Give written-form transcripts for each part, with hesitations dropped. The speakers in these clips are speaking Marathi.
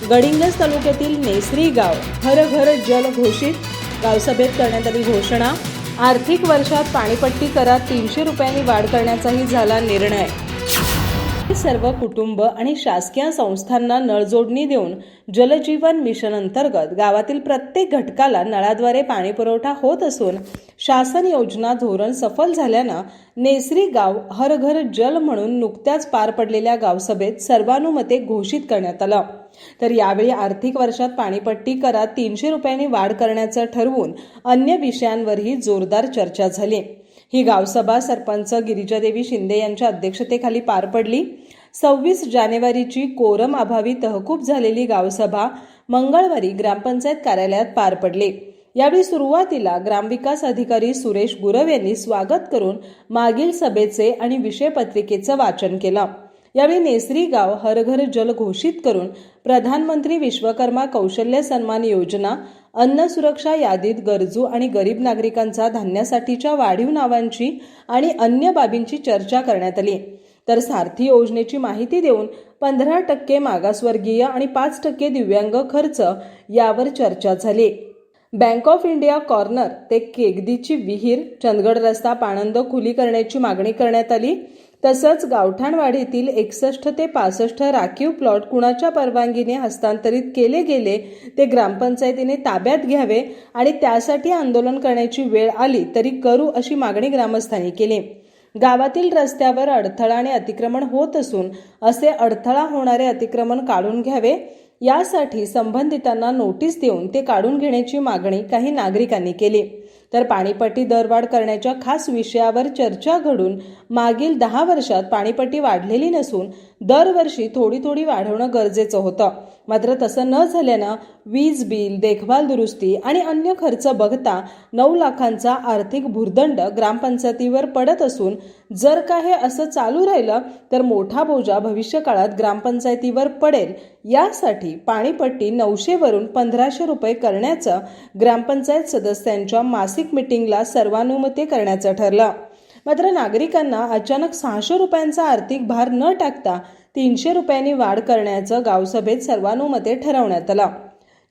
गडिंग्लज तालुक्यातील नेसरी गाव हर घर जल घोषित। गावसभेत करण्यात आली घोषणा। आर्थिक वर्षात पाणीपट्टी करात 300 रुपयांनी वाढ करण्याचाही झाला निर्णय। सर्व कुटुंब आणि शासकीय संस्थांना नळजोडणी देऊन जलजीवन मिशन अंतर्गत गावातील प्रत्येक घटकाला नळाद्वारे पाणीपुरवठा होत असून शासन योजना धोरण सफल झाल्यानं नेसरी गाव हर घर जल म्हणून नुकत्याच पार पडलेल्या गावसभेत सर्वानुमते घोषित करण्यात आलं। तर यावेळी आर्थिक वर्षात पाणीपट्टी करात 300 रुपयांनी वाढ करण्याचं ठरवून अन्य विषयांवरही जोरदार चर्चा झाली। ही गावसभा सरपंच गिरिजादेवी शिंदे यांच्या अध्यक्षतेखाली पार पडली। 26 जानेवारीची कोरम अभावी तहकूब झालेली गावसभा मंगळवारी ग्रामपंचायत कार्यालयात पार पडली। यावेळी सुरुवातीला ग्रामविकास अधिकारी सुरेश गुरव यांनी स्वागत करून मागील सभेचे आणि विषयपत्रिकेचं वाचन केलं। यावेळी नेसरी गाव हर घर जल घोषित करून प्रधानमंत्री विश्वकर्मा कौशल्य सन्मान योजना, अन्न सुरक्षा यादीत गरजू आणि गरीब नागरिकांचा धान्यासाठीच्या वाढीव नावांची आणि अन्य बाबींची चर्चा करण्यात आली। तर सारथी योजनेची माहिती देऊन 15% मागासवर्गीय आणि 5% दिव्यांग खर्च यावर चर्चा झाली। बँक ऑफ इंडिया कॉर्नर ते केगदीची विहीर, चंदगड रस्ता पाणंद खुली करण्याची मागणी करण्यात आली। तसंच गावठाणवाडीतील 61 ते 65 राखीव प्लॉट कुणाच्या परवानगीने हस्तांतरित केले गेले ते ग्रामपंचायतीने ताब्यात घ्यावे आणि त्यासाठी आंदोलन करण्याची वेळ आली तरी करू अशी मागणी ग्रामस्थांनी केली। गावातील रस्त्यावर अडथळा आणि अतिक्रमण होत असून असे अडथळा होणारे अतिक्रमण काढून घ्यावे यासाठी संबंधितांना नोटीस देऊन ते काढून घेण्याची मागणी काही नागरिकांनी केली। तर पाणीपट्टी दरवाढ करण्याच्या खास विषयावर चर्चा घडून मागील 10 वर्षात पाणीपट्टी वाढलेली नसून दरवर्षी थोडी वाढवणं गरजेचं होतं। मात्र तसं न झाल्यानं वीज बिल, देखभाल दुरुस्ती आणि अन्य खर्च बघता 9 लाखांचा आर्थिक भुर्दंड ग्रामपंचायतीवर पडत असून जर का हे असं चालू राहिलं तर मोठा बोजा भविष्यकाळात ग्रामपंचायतीवर पडेल। यासाठी पाणीपट्टी 900 वरून 1500 रुपये करण्याचं ग्रामपंचायत सदस्यांच्या मासिक मीटिंगला सर्वानुमते करण्याचं ठरलं। मात्र नागरिकांना अचानक 600 रुपयांचा आर्थिक भार न टाकता 300 रुपयांनी वाढ करण्याचं गावसभेत सर्वानुमते ठरवण्यात आलं।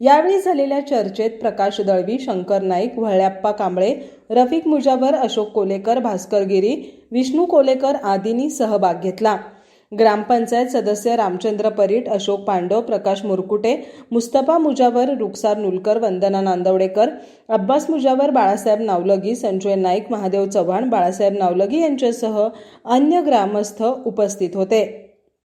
यावेळी झालेल्या चर्चेत प्रकाश दळवी, शंकर नाईक, वळ्याप्पा कांबळे, रफिक मुजावर, अशोक कोलेकर, भास्कर गिरी, विष्णू कोलेकर आदींनी सहभाग घेतला। ग्रामपंचायत सदस्य रामचंद्र परीट, अशोक पांडव, प्रकाश मुरकुटे, मुस्तफा मुजावर, रुखसार नुलकर, वंदना नांदवडेकर, अब्बास मुजावर, बाळासाहेब नावलगी, संजय नाईक, महादेव चव्हाण, बाळासाहेब नावलगी यांच्यासह अन्य ग्रामस्थ उपस्थित होते।